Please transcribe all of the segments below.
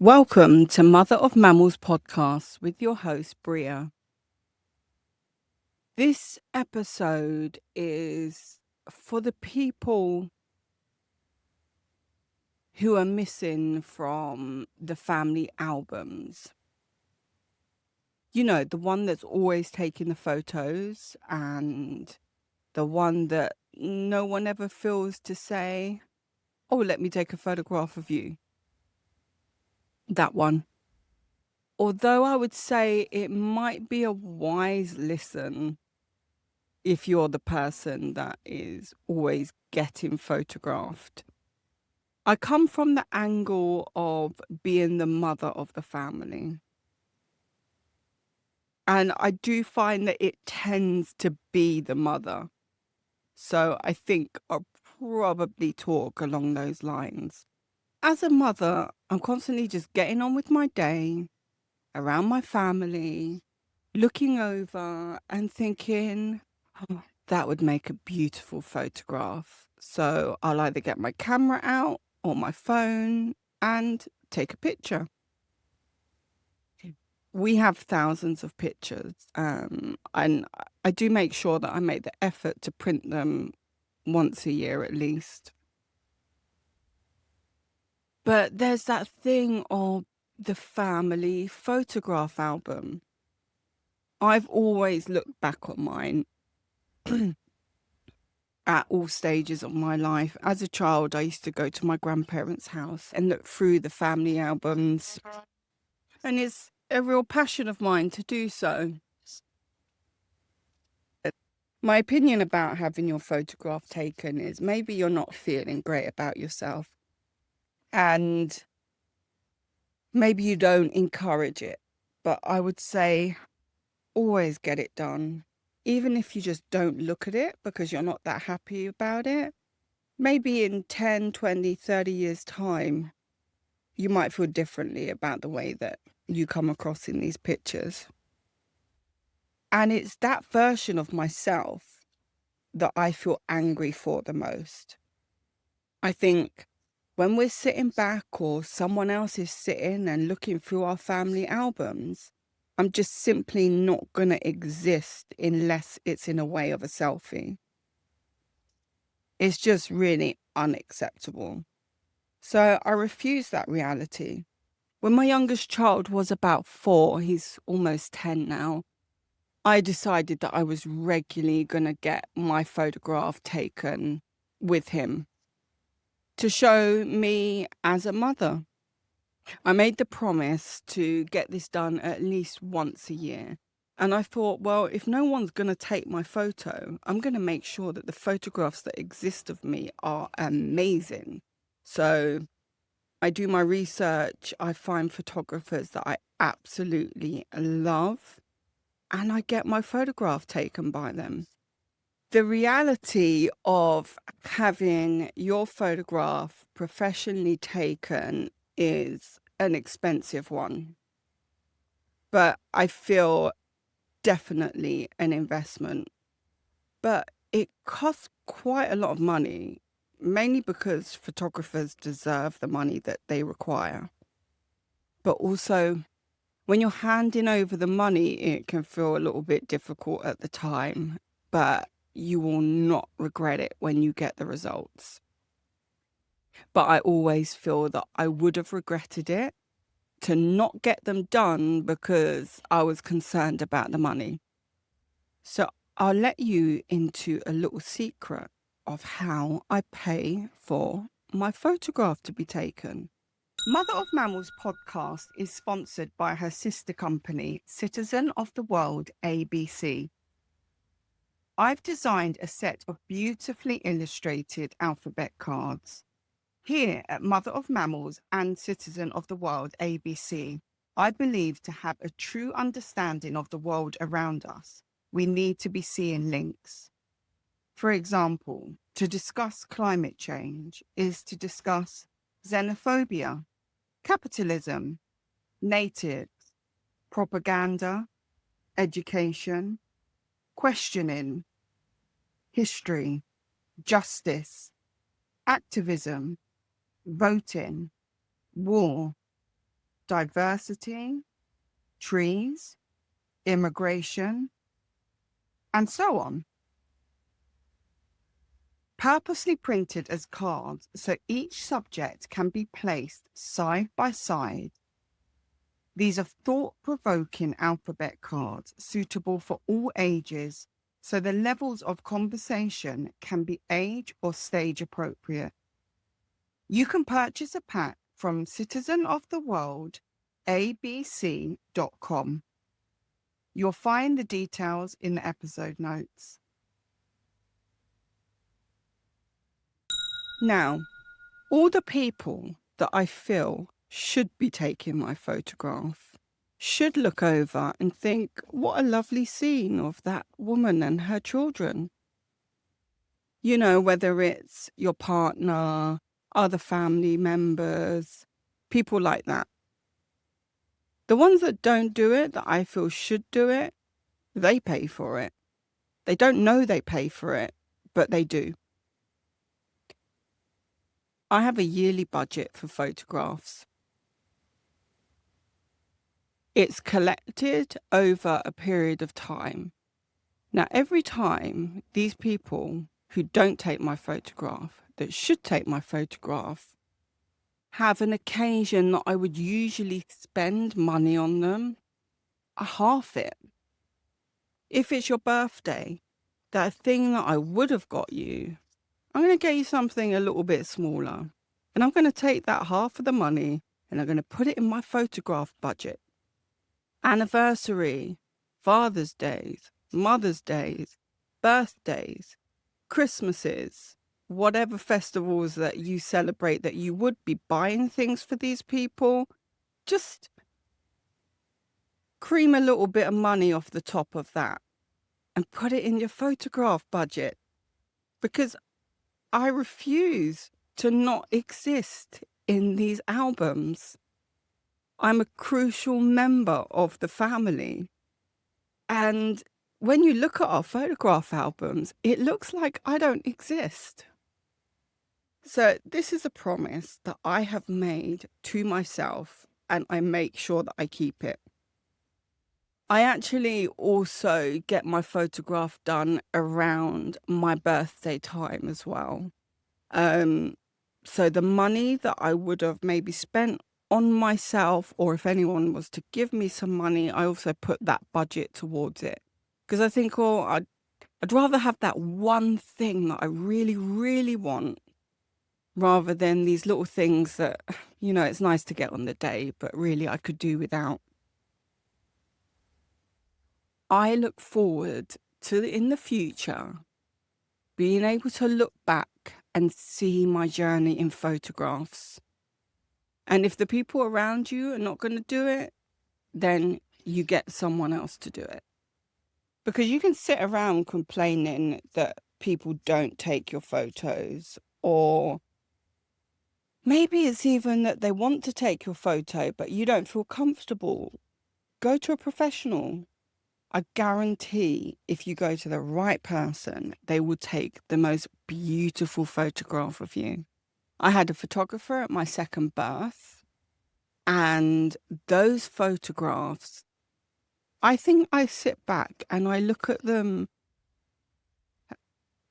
Welcome to Mother of Mammals podcast with your host, Bria. This episode is for the people who are missing from the family albums. You know, the one that's always taking the photos and the one that no one ever feels to say, oh, let me take a photograph of you. That one. Although I would say it might be a wise listen if you're the person that is always getting photographed. I come from the angle of being the mother of the family. And I do find that it tends to be the mother. So I think I'll probably talk along those lines. As a mother, I'm constantly just getting on with my day, around my family, looking over and thinking, oh, that would make a beautiful photograph. So I'll either get my camera out or my phone and take a picture. We have thousands of pictures, and I do make sure that I make the effort to print them once a year at least. But there's that thing of the family photograph album. I've always looked back on mine at all stages of my life. As a child, I used to go to my grandparents' house and look through the family albums, and it's a real passion of mine to do so. My opinion about having your photograph taken is maybe you're not feeling great about yourself, and maybe you don't encourage it, but I would say always get it done. Even if you just don't look at it because you're not that happy about it, maybe in 10, 20, 30 years' time, you might feel differently about the way that you come across in these pictures. And it's that version of myself that I feel angry for the most. I think when we're sitting back or someone else is sitting and looking through our family albums, I'm just simply not going to exist unless it's in a way of a selfie. It's just really unacceptable. So I refuse that reality. When my youngest child was about 4, he's almost 10 now, I decided that I was regularly going to get my photograph taken with him to show me as a mother. I made the promise to get this done at least once a year. And I thought, well, if no one's going to take my photo, I'm going to make sure that the photographs that exist of me are amazing. So I do my research, I find photographers that I absolutely love, and I get my photograph taken by them. The reality of having your photograph professionally taken is an expensive one, but I feel definitely an investment. But it costs quite a lot of money, mainly because photographers deserve the money that they require. But also, when you're handing over the money, it can feel a little bit difficult at the time, but you will not regret it when you get the results. But I always feel that I would have regretted it to not get them done because I was concerned about the money. So I'll let you into a little secret of how I pay for my photograph to be taken. Mother of Mammals podcast is sponsored by her sister company, Citizen of the World ABC. I've designed a set of beautifully illustrated alphabet cards. Here at Mother of Mammals and Citizen of the World ABC, I believe to have a true understanding of the world around us, we need to be seeing links. For example, to discuss climate change is to discuss xenophobia, capitalism, natives, propaganda, education, questioning, history, justice, activism, voting, war, diversity, trees, immigration, and so on. Purposely printed as cards so each subject can be placed side by side. These are thought-provoking alphabet cards suitable for all ages, so the levels of conversation can be age or stage appropriate. You can purchase a pack from citizenoftheworldabc.com. You'll find the details in the episode notes. Now, all the people that I feel should be taking my photograph should look over and think, what a lovely scene of that woman and her children. You know, whether it's your partner, other family members, people like that. The ones that don't do it, that I feel should do it, they pay for it. They don't know they pay for it, but they do. I have a yearly budget for photographs. It's collected over a period of time. Now, every time these people who don't take my photograph, that should take my photograph, have an occasion that I would usually spend money on them, I half it. If it's your birthday, that thing that I would have got you, I'm going to get you something a little bit smaller. And I'm going to take that half of the money and I'm going to put it in my photograph budget. Anniversary, Father's Days, Mother's Days, birthdays, Christmases, whatever festivals that you celebrate that you would be buying things for these people, just cream a little bit of money off the top of that and put it in your photograph budget, because I refuse to not exist in these albums. I'm a crucial member of the family. And when you look at our photograph albums, it looks like I don't exist. So this is a promise that I have made to myself, and I make sure that I keep it. I actually also get my photograph done around my birthday time as well. So the money that I would have maybe spent on myself, or if anyone was to give me some money, I also put that budget towards it. Because I think, I'd rather have that one thing that I really, really want, rather than these little things that, it's nice to get on the day, but really I could do without. I look forward to, in the future, being able to look back and see my journey in photographs. And if the people around you are not going to do it, then you get someone else to do it. Because you can sit around complaining that people don't take your photos, or maybe it's even that they want to take your photo, but you don't feel comfortable. Go to a professional. I guarantee if you go to the right person, they will take the most beautiful photograph of you. I had a photographer at my second birth, and those photographs, I think I sit back and I look at them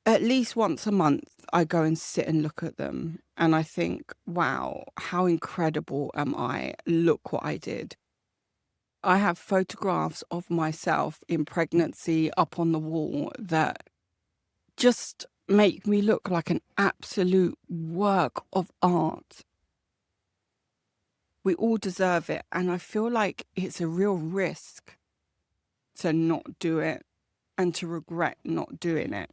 at least once a month. I go and sit and look at them and I think, wow, how incredible am I? Look what I did. I have photographs of myself in pregnancy up on the wall that just make me look like an absolute work of art. We all deserve it, and I feel like it's a real risk to not do it and to regret not doing it.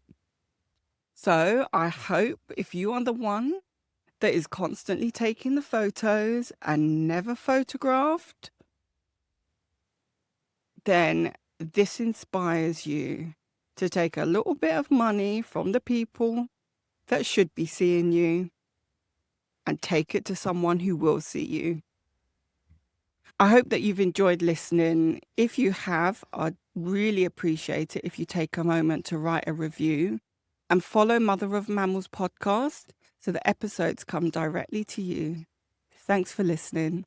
So I hope if you are the one that is constantly taking the photos and never photographed, then this inspires you to take a little bit of money from the people that should be seeing you and take it to someone who will see you. I hope that you've enjoyed listening. If you have, I'd really appreciate it if you take a moment to write a review and follow Mother of Mammals podcast so the episodes come directly to you. Thanks for listening.